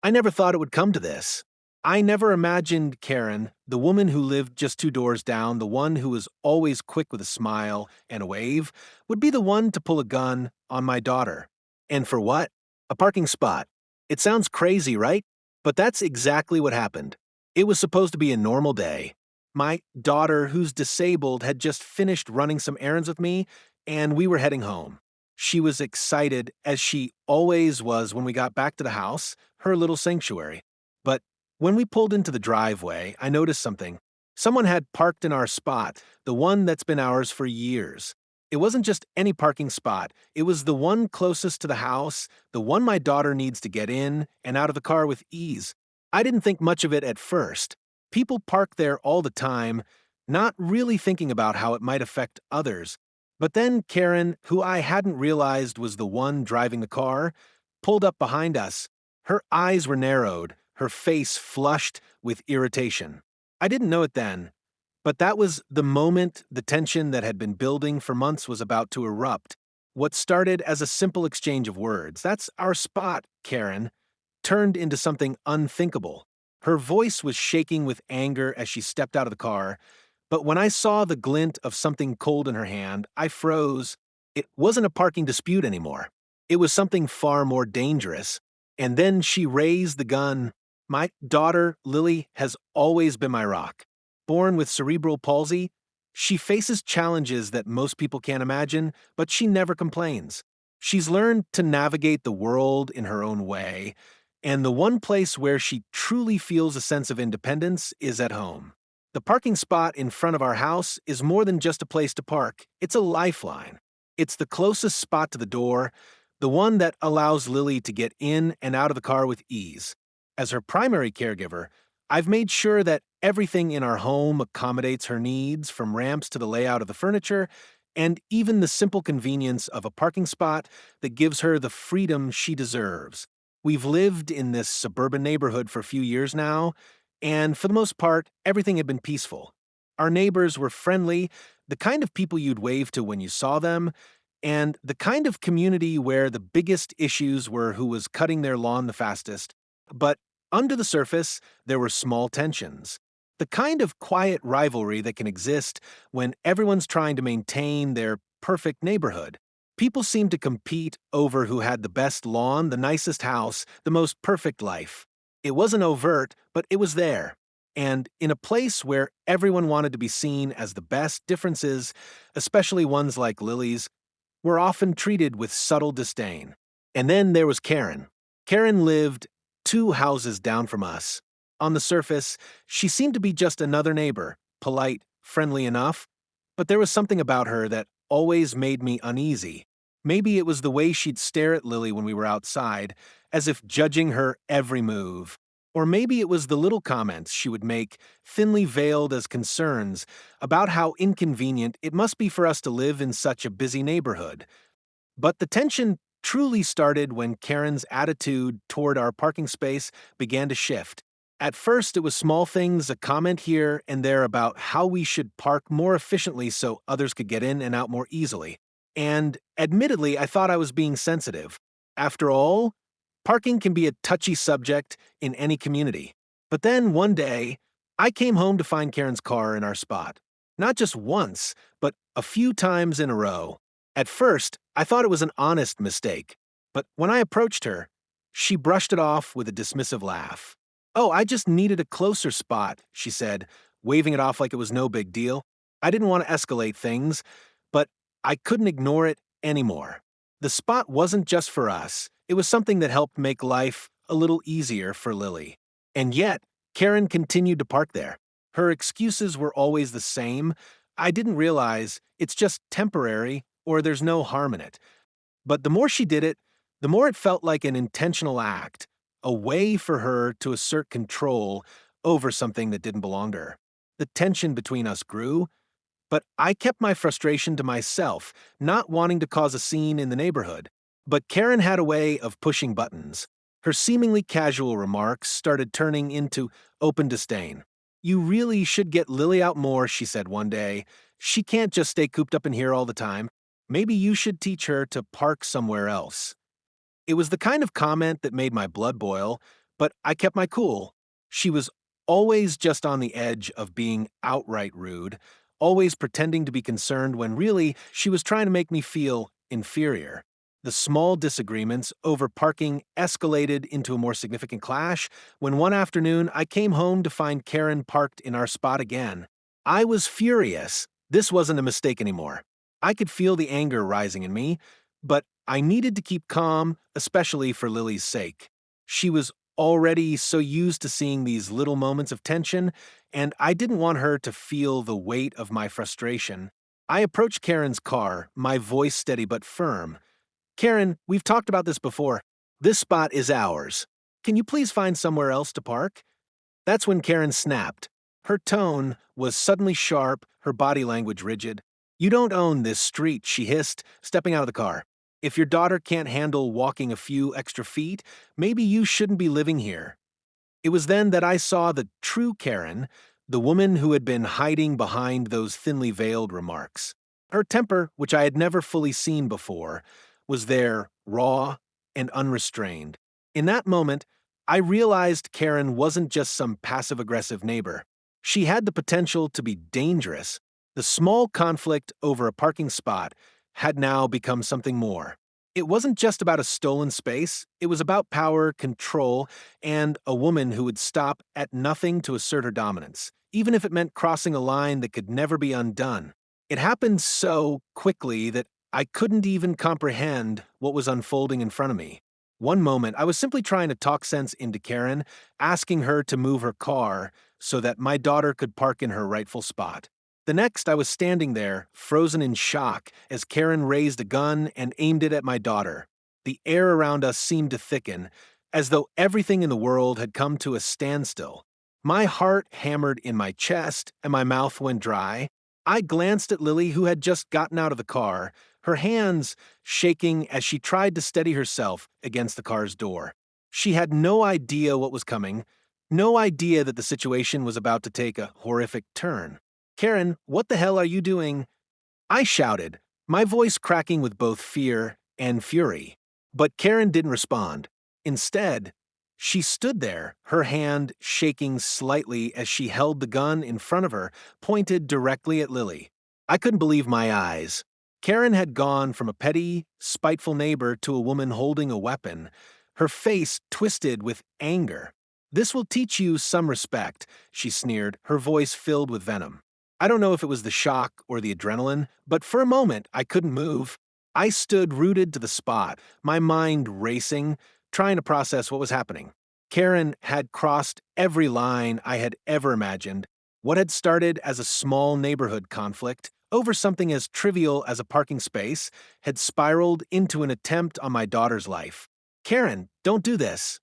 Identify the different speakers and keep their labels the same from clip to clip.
Speaker 1: I never thought it would come to this. I never imagined Karen, the woman who lived just two doors down, the one who was always quick with a smile and a wave, would be the one to pull a gun on my daughter. And for what? A parking spot. It sounds crazy, right? But that's exactly what happened. It was supposed to be a normal day. My daughter, who's disabled, had just finished running some errands with me, and we were heading home. She was excited, as she always was when we got back to the house, her little sanctuary. But when we pulled into the driveway, I noticed something. Someone had parked in our spot, the one that's been ours for years. It wasn't just any parking spot, it was the one closest to the house, the one my daughter needs to get in and out of the car with ease. I didn't think much of it at first. People park there all the time, not really thinking about how it might affect others. But then Karen, who I hadn't realized was the one driving the car, pulled up behind us. Her eyes were narrowed, her face flushed with irritation. I didn't know it then, but that was the moment the tension that had been building for months was about to erupt. What started as a simple exchange of words, "That's our spot, Karen," turned into something unthinkable. Her voice was shaking with anger as she stepped out of the car, but when I saw the glint of something cold in her hand, I froze. It wasn't a parking dispute anymore. It was something far more dangerous. And then she raised the gun. My daughter, Lily, has always been my rock. Born with cerebral palsy, she faces challenges that most people can't imagine, but she never complains. She's learned to navigate the world in her own way, and the one place where she truly feels a sense of independence is at home. The parking spot in front of our house is more than just a place to park, it's a lifeline. It's the closest spot to the door, the one that allows Lily to get in and out of the car with ease. As her primary caregiver, I've made sure that everything in our home accommodates her needs, from ramps to the layout of the furniture, and even the simple convenience of a parking spot that gives her the freedom she deserves. We've lived in this suburban neighborhood for a few years now, and for the most part, everything had been peaceful. Our neighbors were friendly, the kind of people you'd wave to when you saw them, and the kind of community where the biggest issues were who was cutting their lawn the fastest. But under the surface, there were small tensions. The kind of quiet rivalry that can exist when everyone's trying to maintain their perfect neighborhood. People seemed to compete over who had the best lawn, the nicest house, the most perfect life. It wasn't overt, but it was there. And in a place where everyone wanted to be seen as the best, differences, especially ones like Lily's, were often treated with subtle disdain. And then there was Karen. Karen lived two houses down from us. On the surface, she seemed to be just another neighbor, polite, friendly enough, but there was something about her that always made me uneasy. Maybe it was the way she'd stare at Lily when we were outside, as if judging her every move. Or maybe it was the little comments she would make, thinly veiled as concerns, about how inconvenient it must be for us to live in such a busy neighborhood. But the tension truly started when Karen's attitude toward our parking space began to shift. At first, it was small things, a comment here and there about how we should park more efficiently so others could get in and out more easily. And admittedly, I thought I was being sensitive. After all, parking can be a touchy subject in any community. But then one day, I came home to find Karen's car in our spot. Not just once, but a few times in a row. At first, I thought it was an honest mistake. But when I approached her, she brushed it off with a dismissive laugh. "Oh, I just needed a closer spot," she said, waving it off like it was no big deal. I didn't want to escalate things, but I couldn't ignore it anymore. The spot wasn't just for us. It was something that helped make life a little easier for Lily. And yet, Karen continued to park there. Her excuses were always the same. I didn't realize it's just temporary or there's no harm in it. But the more she did it, the more it felt like an intentional act, a way for her to assert control over something that didn't belong to her. The tension between us grew, but I kept my frustration to myself, not wanting to cause a scene in the neighborhood. But Karen had a way of pushing buttons. Her seemingly casual remarks started turning into open disdain. "You really should get Lily out more," she said one day. "She can't just stay cooped up in here all the time. Maybe you should teach her to park somewhere else." It was the kind of comment that made my blood boil, but I kept my cool. She was always just on the edge of being outright rude, always pretending to be concerned when really she was trying to make me feel inferior. The small disagreements over parking escalated into a more significant clash when one afternoon I came home to find Karen parked in our spot again. I was furious. This wasn't a mistake anymore. I could feel the anger rising in me, but I needed to keep calm, especially for Lily's sake. She was already so used to seeing these little moments of tension, and I didn't want her to feel the weight of my frustration. I approached Karen's car, my voice steady but firm. Karen, we've talked about this before. This spot is ours. Can you please find somewhere else to park? That's when Karen snapped. Her tone was suddenly sharp, her body language rigid. You don't own this street, she hissed, stepping out of the car. If your daughter can't handle walking a few extra feet, maybe you shouldn't be living here. It was then that I saw the true Karen, the woman who had been hiding behind those thinly veiled remarks. Her temper, which I had never fully seen before, was there, raw and unrestrained. In that moment, I realized Karen wasn't just some passive aggressive neighbor. She had the potential to be dangerous. The small conflict over a parking spot had now become something more. It wasn't just about a stolen space, it was about power, control, and a woman who would stop at nothing to assert her dominance, even if it meant crossing a line that could never be undone. It happened so quickly that I couldn't even comprehend what was unfolding in front of me. One moment, I was simply trying to talk sense into Karen, asking her to move her car so that my daughter could park in her rightful spot. The next, I was standing there, frozen in shock, as Karen raised a gun and aimed it at my daughter. The air around us seemed to thicken, as though everything in the world had come to a standstill. My heart hammered in my chest, and my mouth went dry. I glanced at Lily, who had just gotten out of the car, her hands shaking as she tried to steady herself against the car's door. She had no idea what was coming, no idea that the situation was about to take a horrific turn. Karen, what the hell are you doing? I shouted, my voice cracking with both fear and fury. But Karen didn't respond. Instead, she stood there, her hand shaking slightly as she held the gun in front of her, pointed directly at Lily. I couldn't believe my eyes. Karen had gone from a petty, spiteful neighbor to a woman holding a weapon, her face twisted with anger. This will teach you some respect, she sneered, her voice filled with venom. I don't know if it was the shock or the adrenaline, but for a moment I couldn't move. I stood rooted to the spot, my mind racing, trying to process what was happening. Karen had crossed every line I had ever imagined. What had started as a small neighborhood conflict over something as trivial as a parking space had spiraled into an attempt on my daughter's life. Karen, don't do this.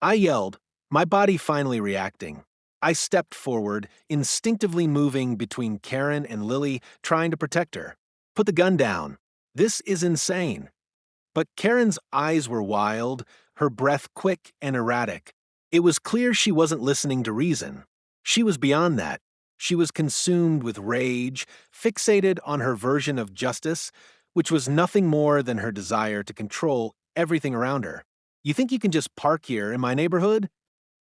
Speaker 1: I yelled, my body finally reacting. I stepped forward, instinctively moving between Karen and Lily, trying to protect her. Put the gun down. This is insane. But Karen's eyes were wild, her breath quick and erratic. It was clear she wasn't listening to reason. She was beyond that. She was consumed with rage, fixated on her version of justice, which was nothing more than her desire to control everything around her. You think you can just park here in my neighborhood?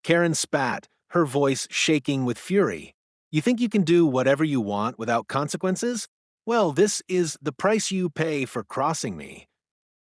Speaker 1: Karen spat, her voice shaking with fury. You think you can do whatever you want without consequences? Well, this is the price you pay for crossing me.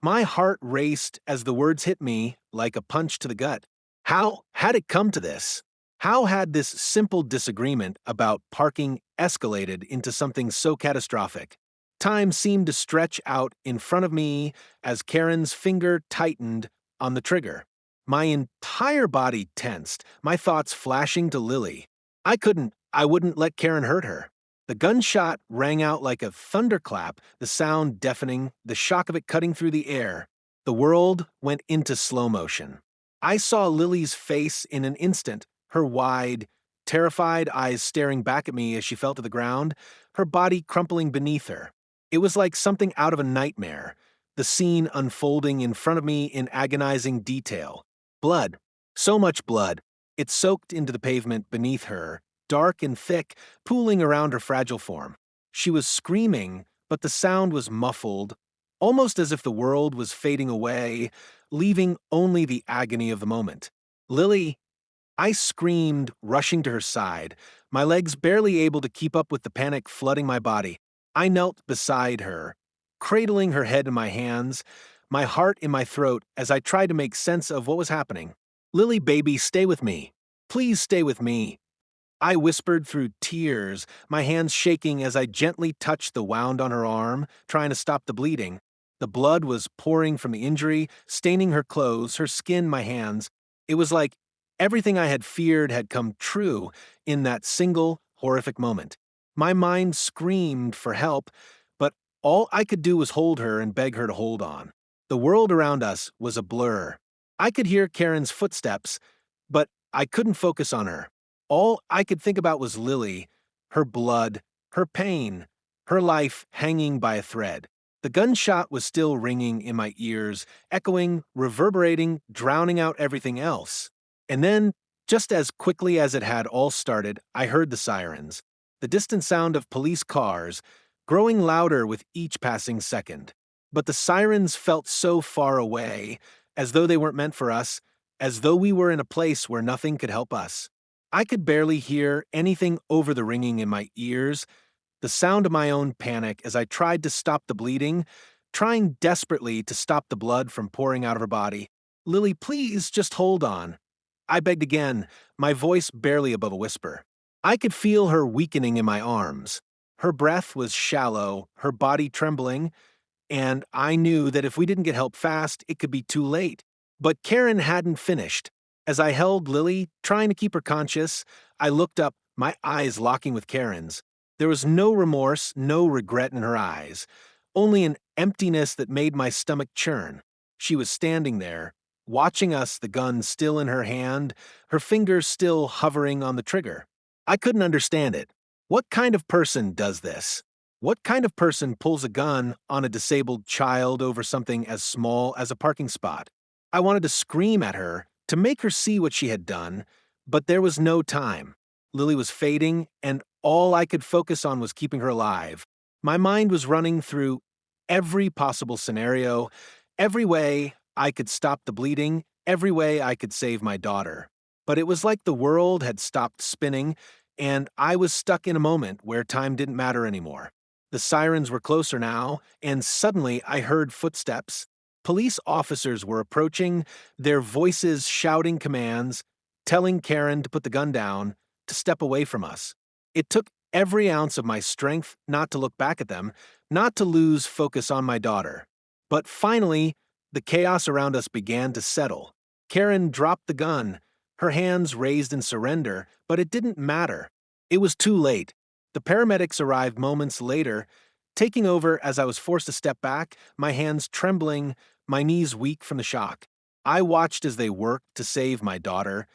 Speaker 1: My heart raced as the words hit me like a punch to the gut. How had it come to this? How had this simple disagreement about parking escalated into something so catastrophic? Time seemed to stretch out in front of me as Karen's finger tightened on the trigger. My entire body tensed, my thoughts flashing to Lily. I wouldn't let Karen hurt her. The gunshot rang out like a thunderclap, the sound deafening, the shock of it cutting through the air. The world went into slow motion. I saw Lily's face in an instant, her wide, terrified eyes staring back at me as she fell to the ground, her body crumpling beneath her. It was like something out of a nightmare, the scene unfolding in front of me in agonizing detail. Blood. So much blood. It soaked into the pavement beneath her, dark and thick, pooling around her fragile form. She was screaming, but the sound was muffled, almost as if the world was fading away, leaving only the agony of the moment. Lily, I screamed, rushing to her side, my legs barely able to keep up with the panic flooding my body. I knelt beside her, cradling her head in my hands, my heart in my throat as I tried to make sense of what was happening. Lily, baby, stay with me. Please stay with me. I whispered through tears, my hands shaking as I gently touched the wound on her arm, trying to stop the bleeding. The blood was pouring from the injury, staining her clothes, her skin, my hands. It was like everything I had feared had come true in that single, horrific moment. My mind screamed for help, but all I could do was hold her and beg her to hold on. The world around us was a blur. I could hear Karen's footsteps, but I couldn't focus on her. All I could think about was Lily, her blood, her pain, her life hanging by a thread. The gunshot was still ringing in my ears, echoing, reverberating, drowning out everything else. And then, just as quickly as it had all started, I heard the sirens, the distant sound of police cars, growing louder with each passing second. But the sirens felt so far away, as though they weren't meant for us, as though we were in a place where nothing could help us. I could barely hear anything over the ringing in my ears, the sound of my own panic as I tried to stop the bleeding, trying desperately to stop the blood from pouring out of her body. Lily, please just hold on. I begged again, my voice barely above a whisper. I could feel her weakening in my arms. Her breath was shallow, her body trembling, and I knew that if we didn't get help fast, it could be too late. But Karen hadn't finished. As I held Lily, trying to keep her conscious, I looked up, my eyes locking with Karen's. There was no remorse, no regret in her eyes, only an emptiness that made my stomach churn. She was standing there, watching us, the gun still in her hand, her fingers still hovering on the trigger. I couldn't understand it. What kind of person does this? What kind of person pulls a gun on a disabled child over something as small as a parking spot? I wanted to scream at her, to make her see what she had done, but there was no time. Lily was fading, and all I could focus on was keeping her alive. My mind was running through every possible scenario, every way I could stop the bleeding, every way I could save my daughter. But it was like the world had stopped spinning, and I was stuck in a moment where time didn't matter anymore. The sirens were closer now, and suddenly I heard footsteps. Police officers were approaching, their voices shouting commands, telling Karen to put the gun down, to step away from us. It took every ounce of my strength not to look back at them, not to lose focus on my daughter. But finally, the chaos around us began to settle. Karen dropped the gun, her hands raised in surrender, but it didn't matter. It was too late. The paramedics arrived moments later, taking over as I was forced to step back, my hands trembling, my knees weak from the shock. I watched as they worked to save my daughter,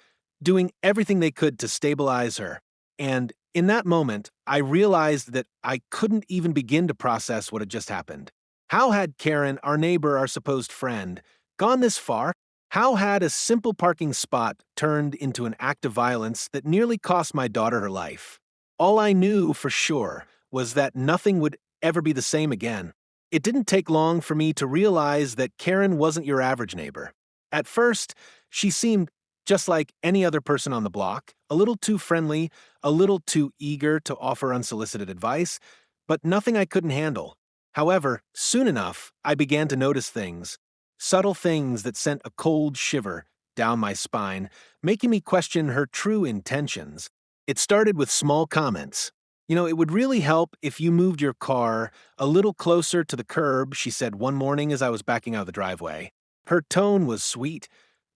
Speaker 1: doing everything they could to stabilize her. And in that moment, I realized that I couldn't even begin to process what had just happened. How had Karen, our neighbor, our supposed friend, gone this far? How had a simple parking spot turned into an act of violence that nearly cost my daughter her life? All I knew for sure was that nothing would ever be the same again. It didn't take long for me to realize that Karen wasn't your average neighbor. At first, she seemed just like any other person on the block, a little too friendly, a little too eager to offer unsolicited advice, but nothing I couldn't handle. However, soon enough, I began to notice things, subtle things that sent a cold shiver down my spine, making me question her true intentions. It started with small comments. It would really help if you moved your car a little closer to the curb, she said one morning as I was backing out of the driveway. Her tone was sweet,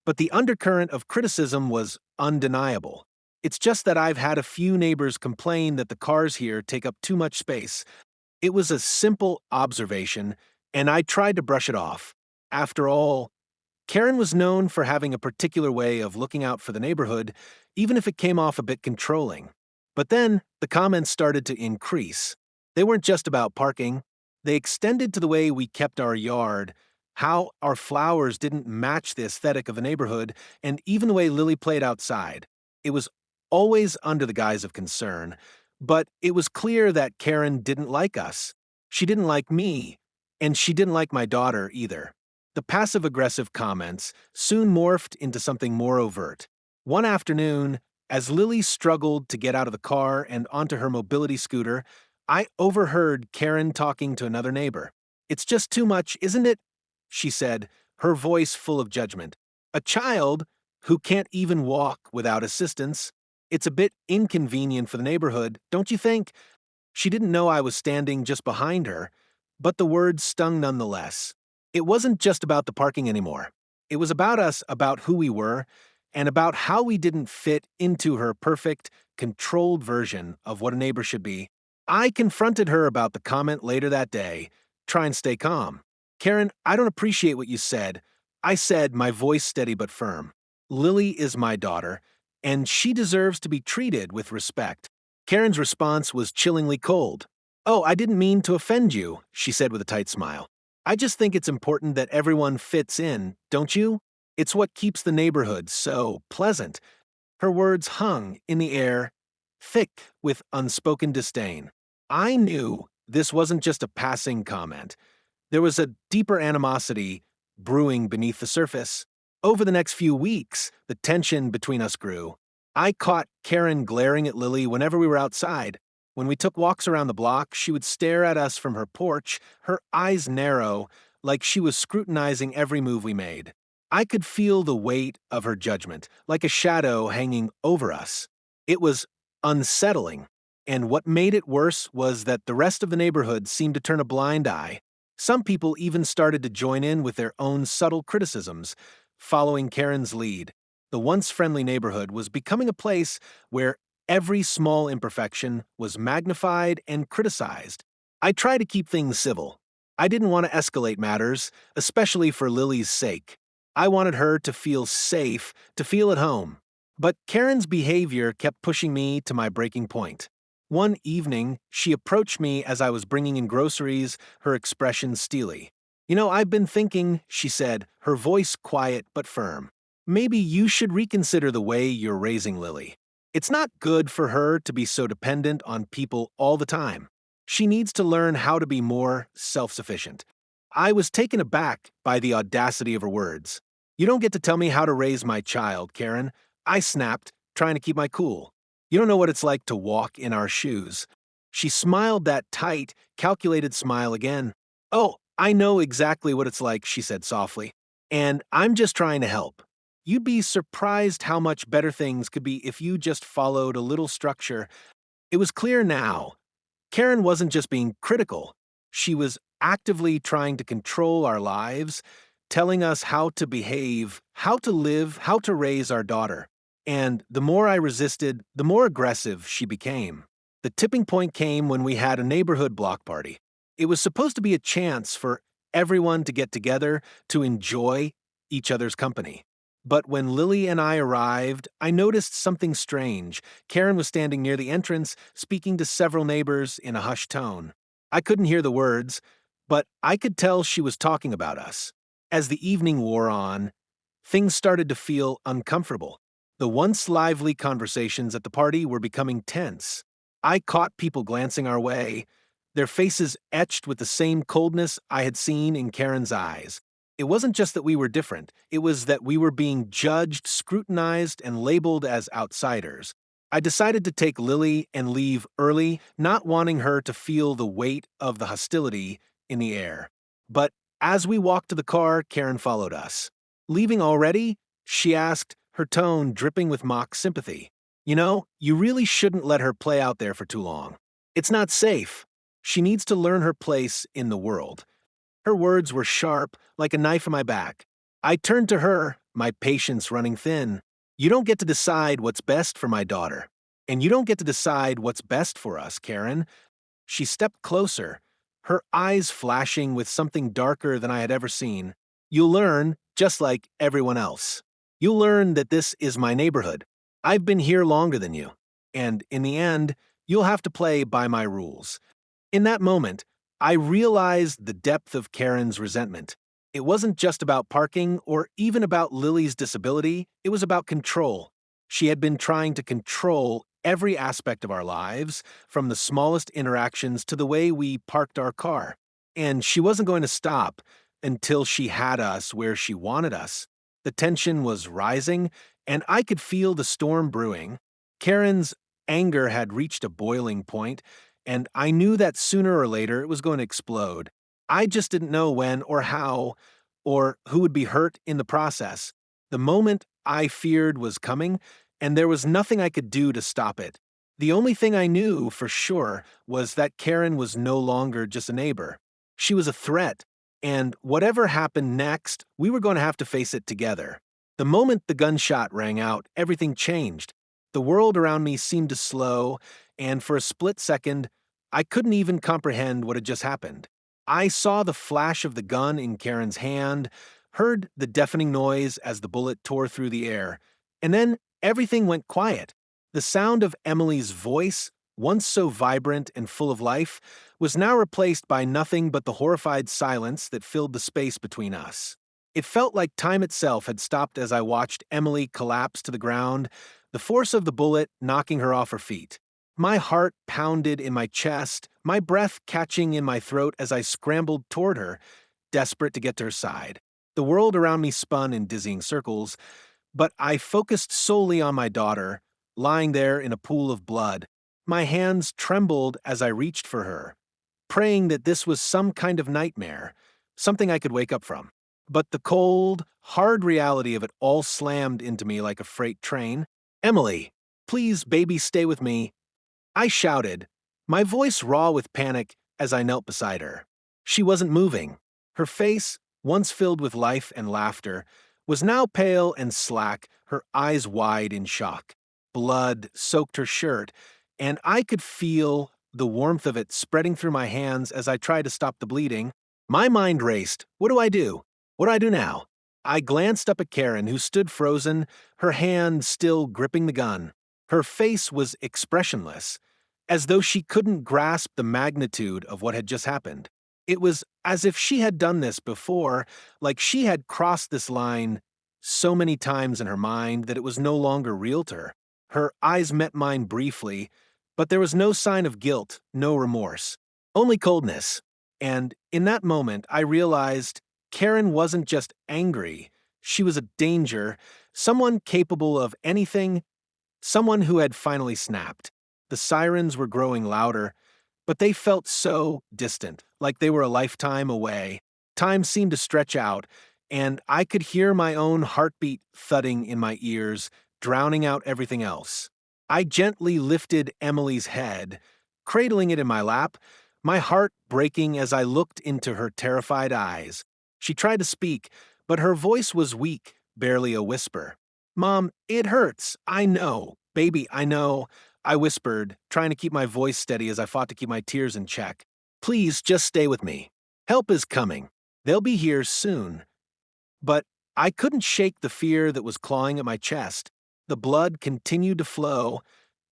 Speaker 1: but the undercurrent of criticism was undeniable. It's just that I've had a few neighbors complain that the cars here take up too much space. It was a simple observation, and I tried to brush it off. After all, Karen was known for having a particular way of looking out for the neighborhood, even if it came off a bit controlling. But then, the comments started to increase. They weren't just about parking. They extended to the way we kept our yard, how our flowers didn't match the aesthetic of the neighborhood, and even the way Lily played outside. It was always under the guise of concern, but it was clear that Karen didn't like us. She didn't like me, and she didn't like my daughter either. The passive-aggressive comments soon morphed into something more overt. One afternoon, as Lily struggled to get out of the car and onto her mobility scooter, I overheard Karen talking to another neighbor. "It's just too much, isn't it?" she said, her voice full of judgment. "A child who can't even walk without assistance. It's a bit inconvenient for the neighborhood, don't you think?" She didn't know I was standing just behind her, but the words stung nonetheless. It wasn't just about the parking anymore. It was about us, about who we were, and about how we didn't fit into her perfect, controlled version of what a neighbor should be. I confronted her about the comment later that day. Try and stay calm. "Karen, I don't appreciate what you said." I said, my voice steady but firm. "Lily is my daughter, and she deserves to be treated with respect." Karen's response was chillingly cold. "Oh, I didn't mean to offend you," she said with a tight smile. "I just think it's important that everyone fits in, don't you? It's what keeps the neighborhood so pleasant." Her words hung in the air, thick with unspoken disdain. I knew this wasn't just a passing comment. There was a deeper animosity brewing beneath the surface. Over the next few weeks, the tension between us grew. I caught Karen glaring at Lily whenever we were outside. When we took walks around the block, she would stare at us from her porch, her eyes narrow, like she was scrutinizing every move we made. I could feel the weight of her judgment, like a shadow hanging over us. It was unsettling, and what made it worse was that the rest of the neighborhood seemed to turn a blind eye. Some people even started to join in with their own subtle criticisms, following Karen's lead. The once friendly neighborhood was becoming a place where every small imperfection was magnified and criticized. I tried to keep things civil. I didn't want to escalate matters, especially for Lily's sake. I wanted her to feel safe, to feel at home. But Karen's behavior kept pushing me to my breaking point. One evening, she approached me as I was bringing in groceries, her expression steely. "You know, I've been thinking," she said, her voice quiet but firm. "Maybe you should reconsider the way you're raising Lily. It's not good for her to be so dependent on people all the time. She needs to learn how to be more self-sufficient." I was taken aback by the audacity of her words. "You don't get to tell me how to raise my child, Karen," I snapped, trying to keep my cool. "You don't know what it's like to walk in our shoes." She smiled that tight, calculated smile again. "Oh, I know exactly what it's like," she said softly. "And I'm just trying to help. You'd be surprised how much better things could be if you just followed a little structure." It was clear now. Karen wasn't just being critical. She was actively trying to control our lives, telling us how to behave, how to live, how to raise our daughter. And the more I resisted, the more aggressive she became. The tipping point came when we had a neighborhood block party. It was supposed to be a chance for everyone to get together to enjoy each other's company. But when Lily and I arrived, I noticed something strange. Karen was standing near the entrance, speaking to several neighbors in a hushed tone. I couldn't hear the words, but I could tell she was talking about us. As the evening wore on, things started to feel uncomfortable. The once lively conversations at the party were becoming tense. I caught people glancing our way, their faces etched with the same coldness I had seen in Karen's eyes. It wasn't just that we were different, it was that we were being judged, scrutinized, and labeled as outsiders. I decided to take Lily and leave early, not wanting her to feel the weight of the hostility in the air. But as we walked to the car, Karen followed us. "Leaving already?" she asked, her tone dripping with mock sympathy. "You know, you really shouldn't let her play out there for too long. It's not safe. She needs to learn her place in the world." Her words were sharp, like a knife in my back. I turned to her, my patience running thin. "You don't get to decide what's best for my daughter. And you don't get to decide what's best for us, Karen." She stepped closer, her eyes flashing with something darker than I had ever seen. "You'll learn, just like everyone else. You'll learn that this is my neighborhood. I've been here longer than you. And in the end, you'll have to play by my rules." In that moment, I realized the depth of Karen's resentment. It wasn't just about parking or even about Lily's disability, it was about control. She had been trying to control every aspect of our lives, from the smallest interactions to the way we parked our car. And she wasn't going to stop, until she had us where she wanted us. The tension was rising, and I could feel the storm brewing. Karen's anger had reached a boiling point, and I knew that sooner or later it was going to explode. I just didn't know when or how or who would be hurt in the process. The moment I feared was coming, and there was nothing I could do to stop it. The only thing I knew for sure was that Karen was no longer just a neighbor. She was a threat, and whatever happened next, we were going to have to face it together. The moment the gunshot rang out, everything changed. The world around me seemed to slow, and for a split second, I couldn't even comprehend what had just happened. I saw the flash of the gun in Karen's hand, heard the deafening noise as the bullet tore through the air, and then everything went quiet. The sound of Emily's voice, once so vibrant and full of life, was now replaced by nothing but the horrified silence that filled the space between us. It felt like time itself had stopped as I watched Emily collapse to the ground, the force of the bullet knocking her off her feet. My heart pounded in my chest, my breath catching in my throat as I scrambled toward her, desperate to get to her side. The world around me spun in dizzying circles, but I focused solely on my daughter, lying there in a pool of blood. My hands trembled as I reached for her, praying that this was some kind of nightmare, something I could wake up from. But the cold, hard reality of it all slammed into me like a freight train. "Emily, please, baby, stay with me," I shouted, my voice raw with panic as I knelt beside her. She wasn't moving. Her face, once filled with life and laughter, was now pale and slack, her eyes wide in shock. Blood soaked her shirt, and I could feel the warmth of it spreading through my hands as I tried to stop the bleeding. My mind raced. What do I do? What do I do now? I glanced up at Karen, who stood frozen, her hand still gripping the gun. Her face was expressionless, as though she couldn't grasp the magnitude of what had just happened. It was as if she had done this before, like she had crossed this line so many times in her mind that it was no longer real to her. Her eyes met mine briefly, but there was no sign of guilt, no remorse, only coldness. And in that moment, I realized Karen wasn't just angry, she was a danger, someone capable of anything, someone who had finally snapped. The sirens were growing louder, but they felt so distant, like they were a lifetime away. Time seemed to stretch out, and I could hear my own heartbeat thudding in my ears, drowning out everything else. I gently lifted Emily's head, cradling it in my lap, my heart breaking as I looked into her terrified eyes. She tried to speak, but her voice was weak, barely a whisper. "Mom, it hurts. I know. Baby, I know," I whispered, trying to keep my voice steady as I fought to keep my tears in check. "Please, just stay with me. Help is coming. They'll be here soon." But I couldn't shake the fear that was clawing at my chest. The blood continued to flow,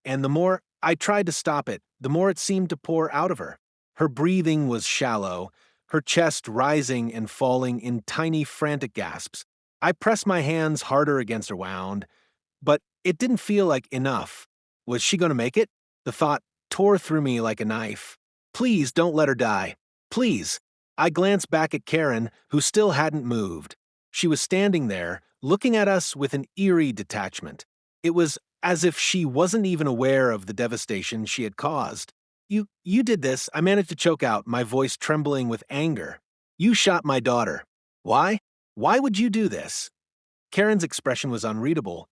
Speaker 1: and the more I tried to stop it, the more it seemed to pour out of her. Her breathing was shallow, her chest rising and falling in tiny, frantic gasps. I pressed my hands harder against her wound, but it didn't feel like enough. Was she going to make it? The thought tore through me like a knife. "Please don't let her die. Please." I glanced back at Karen, who still hadn't moved. She was standing there, looking at us with an eerie detachment. It was as if she wasn't even aware of the devastation she had caused. You did this," I managed to choke out, my voice trembling with anger. "You shot my daughter. Why? Why would you do this?" Karen's expression was unreadable,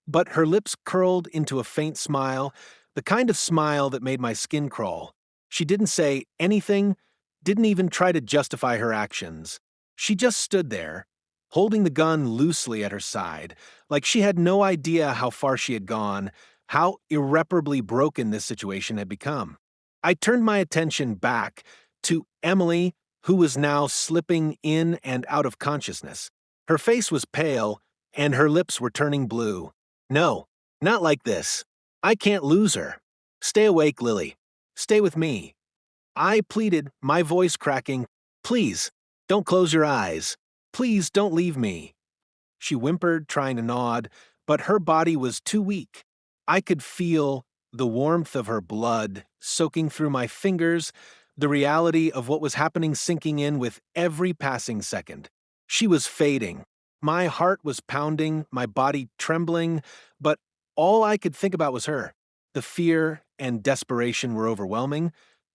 Speaker 1: but her lips curled into a faint smile, the kind of smile that made my skin crawl. She didn't say anything, didn't even try to justify her actions. She just stood there, holding the gun loosely at her side, like she had no idea how far she had gone, how irreparably broken this situation had become. I turned my attention back to Emily, who was now slipping in and out of consciousness. Her face was pale, and her lips were turning blue. "No, not like this. I can't lose her. Stay awake, Lily. Stay with me." I pleaded, my voice cracking. "Please, don't close your eyes. Please don't leave me." She whimpered, trying to nod, but her body was too weak. I could feel the warmth of her blood soaking through my fingers, the reality of what was happening sinking in with every passing second. She was fading. My heart was pounding, my body trembling, but all I could think about was her. The fear and desperation were overwhelming,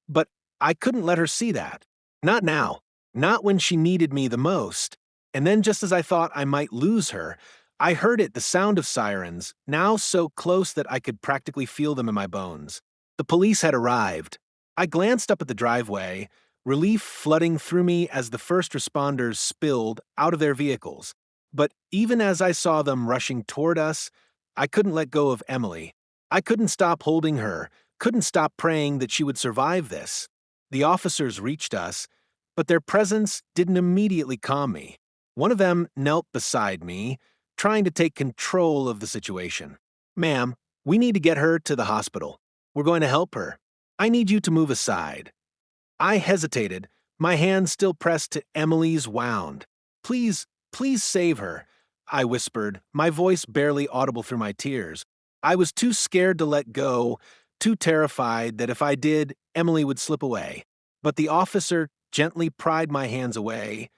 Speaker 1: but I couldn't let her see that. Not now. Not when she needed me the most. And then, just as I thought I might lose her, I heard it, the sound of sirens, now so close that I could practically feel them in my bones. The police had arrived. I glanced up at the driveway, relief flooding through me as the first responders spilled out of their vehicles. But even as I saw them rushing toward us, I couldn't let go of Emily. I couldn't stop holding her, couldn't stop praying that she would survive this. The officers reached us, but their presence didn't immediately calm me. One of them knelt beside me, trying to take control of the situation. "Ma'am, we need to get her to the hospital. We're going to help her. I need you to move aside." I hesitated, my hand still pressed to Emily's wound. "Please, please save her," I whispered, my voice barely audible through my tears. I was too scared to let go, too terrified that if I did, Emily would slip away. But the officer gently pried my hands away,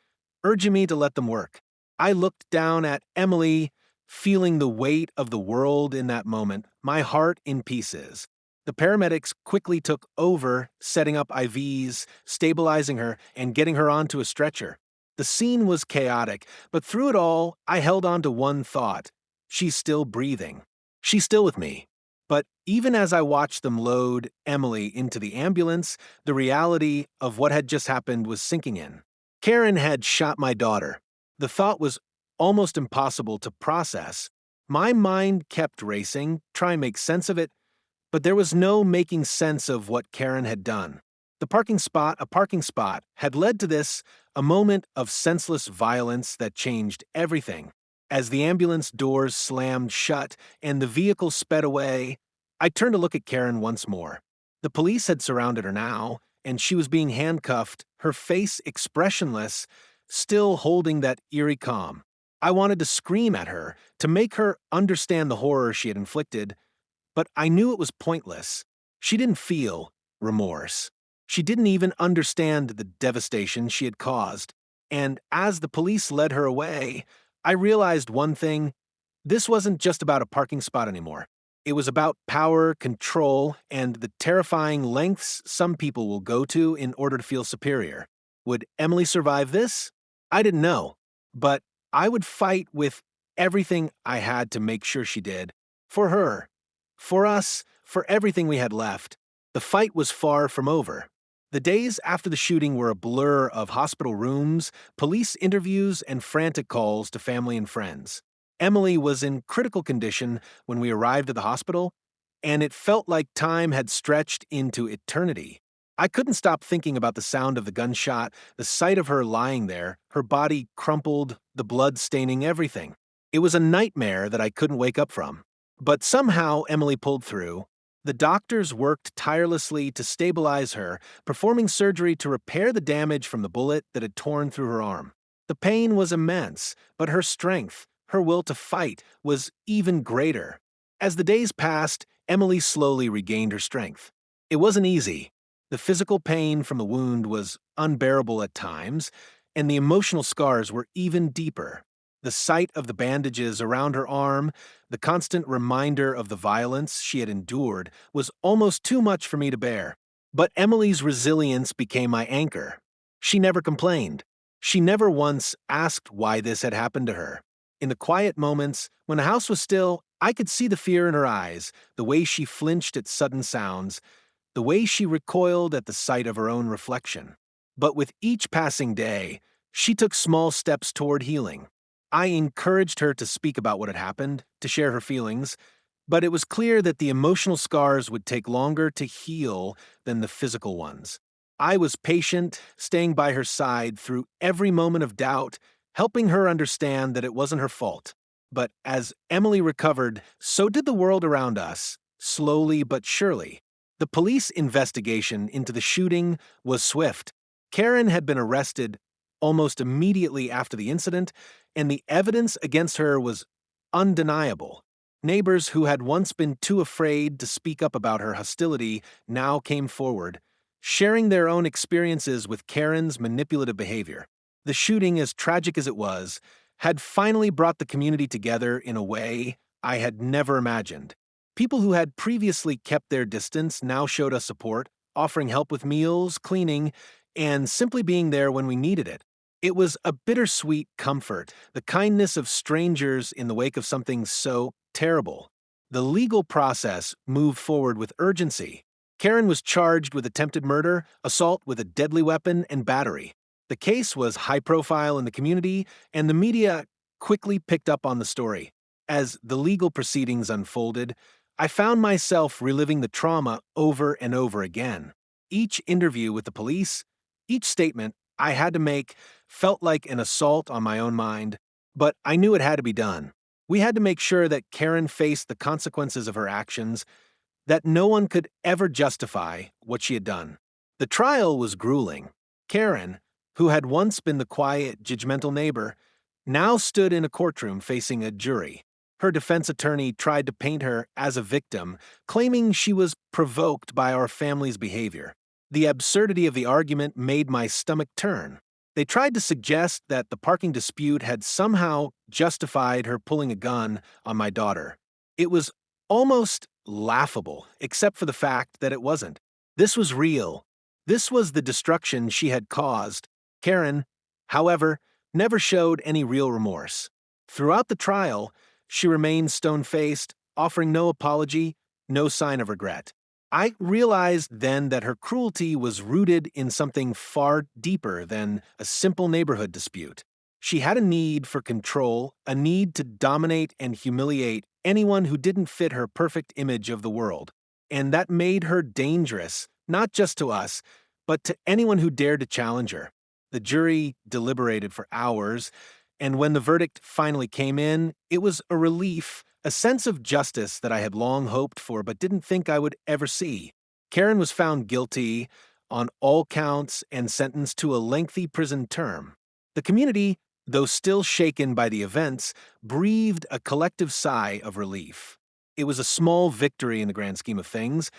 Speaker 1: urging me to let them work. I looked down at Emily, feeling the weight of the world in that moment, my heart in pieces. The paramedics quickly took over, setting up IVs, stabilizing her, and getting her onto a stretcher. The scene was chaotic, but through it all, I held on to one thought. She's still breathing. She's still with me. But even as I watched them load Emily into the ambulance, the reality of what had just happened was sinking in. Karen had shot my daughter. The thought was almost impossible to process. My mind kept racing, trying to make sense of it, but there was no making sense of what Karen had done. A parking spot, had led to this, a moment of senseless violence that changed everything. As the ambulance doors slammed shut and the vehicle sped away, I turned to look at Karen once more. The police had surrounded her now, and she was being handcuffed, her face expressionless, still holding that eerie calm. I wanted to scream at her, to make her understand the horror she had inflicted, but I knew it was pointless. She didn't feel remorse. She didn't even understand the devastation she had caused. And as the police led her away, I realized one thing. This wasn't just about a parking spot anymore. It was about power, control, and the terrifying lengths some people will go to in order to feel superior. Would Emily survive this? I didn't know. But I would fight with everything I had to make sure she did. For her. For us, for everything we had left. The fight was far from over. The days after the shooting were a blur of hospital rooms, police interviews, and frantic calls to family and friends. Emily was in critical condition when we arrived at the hospital, and it felt like time had stretched into eternity. I couldn't stop thinking about the sound of the gunshot, the sight of her lying there, her body crumpled, the blood staining everything. It was a nightmare that I couldn't wake up from. But somehow Emily pulled through. The doctors worked tirelessly to stabilize her, performing surgery to repair the damage from the bullet that had torn through her arm. The pain was immense, but her strength, her will to fight, was even greater. As the days passed, Emily slowly regained her strength. It wasn't easy. The physical pain from the wound was unbearable at times, and the emotional scars were even deeper. The sight of the bandages around her arm, the constant reminder of the violence she had endured, was almost too much for me to bear. But Emily's resilience became my anchor. She never complained. She never once asked why this had happened to her. In the quiet moments, when the house was still, I could see the fear in her eyes, the way she flinched at sudden sounds, the way she recoiled at the sight of her own reflection. But with each passing day, she took small steps toward healing. I encouraged her to speak about what had happened, to share her feelings, but it was clear that the emotional scars would take longer to heal than the physical ones. I was patient, staying by her side through every moment of doubt, helping her understand that it wasn't her fault. But as Emily recovered, so did the world around us, slowly but surely. The police investigation into the shooting was swift. Karen had been arrested almost immediately after the incident, and the evidence against her was undeniable. Neighbors who had once been too afraid to speak up about her hostility now came forward. sharing their own experiences with Karen's manipulative behavior. The shooting, as tragic as it was, had finally brought the community together in a way I had never imagined. People who had previously kept their distance now showed us support, offering help with meals, cleaning, and simply being there when we needed it. It was a bittersweet comfort, the kindness of strangers in the wake of something so terrible. The legal process moved forward with urgency. Karen was charged with attempted murder, assault with a deadly weapon, and battery. The case was high profile in the community, and the media quickly picked up on the story. As the legal proceedings unfolded, I found myself reliving the trauma over and over again. Each interview with the police, each statement I had to make felt like an assault on my own mind, but I knew it had to be done. We had to make sure that Karen faced the consequences of her actions, that no one could ever justify what she had done. The trial was grueling. Karen, who had once been the quiet, judgmental neighbor, now stood in a courtroom facing a jury. Her defense attorney tried to paint her as a victim, claiming she was provoked by our family's behavior. The absurdity of the argument made my stomach turn. They tried to suggest that the parking dispute had somehow justified her pulling a gun on my daughter. It was almost laughable, except for the fact that it wasn't. This was real. This was the destruction she had caused. Karen, however, never showed any real remorse. Throughout the trial, she remained stone-faced, offering no apology, no sign of regret. I realized then that her cruelty was rooted in something far deeper than a simple neighborhood dispute. She had a need for control, a need to dominate and humiliate anyone who didn't fit her perfect image of the world. And that made her dangerous, not just to us, but to anyone who dared to challenge her. The jury deliberated for hours, and when the verdict finally came in, it was a relief, a sense of justice that I had long hoped for but didn't think I would ever see. Karen was found guilty on all counts and sentenced to a lengthy prison term. The community, though still shaken by the events, breathed a collective sigh of relief. It was a small victory in the grand scheme of things,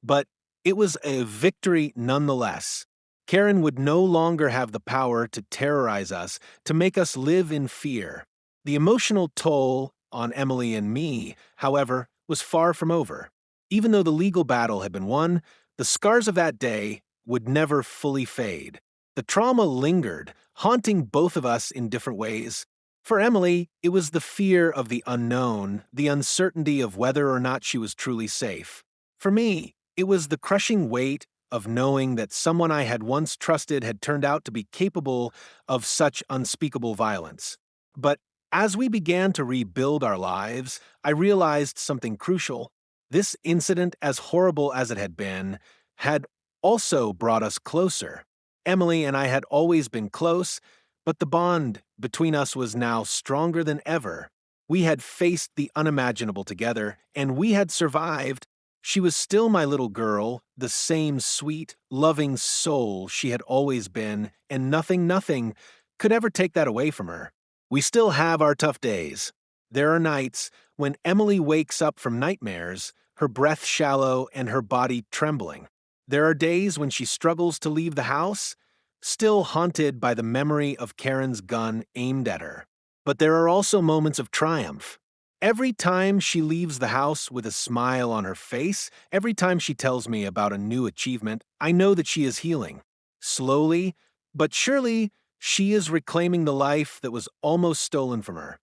Speaker 1: but it was a victory nonetheless. Karen would no longer have the power to terrorize us, to make us live in fear. The emotional toll on Emily and me, however, was far from over. Even though the legal battle had been won, the scars of that day would never fully fade. The trauma lingered, haunting both of us in different ways. For Emily, it was the fear of the unknown, the uncertainty of whether or not she was truly safe. For me, it was the crushing weight of knowing that someone I had once trusted had turned out to be capable of such unspeakable violence. But as we began to rebuild our lives, I realized something crucial. This incident, as horrible as it had been, had also brought us closer. Emily and I had always been close, but the bond between us was now stronger than ever. We had faced the unimaginable together, and we had survived. She was still my little girl, the same sweet, loving soul she had always been, and nothing could ever take that away from her. We still have our tough days. There are nights when Emily wakes up from nightmares, her breath shallow and her body trembling. There are days when she struggles to leave the house, still haunted by the memory of Karen's gun aimed at her. But there are also moments of triumph. Every time she leaves the house with a smile on her face, every time she tells me about a new achievement, I know that she is healing. Slowly, but surely, she is reclaiming the life that was almost stolen from her.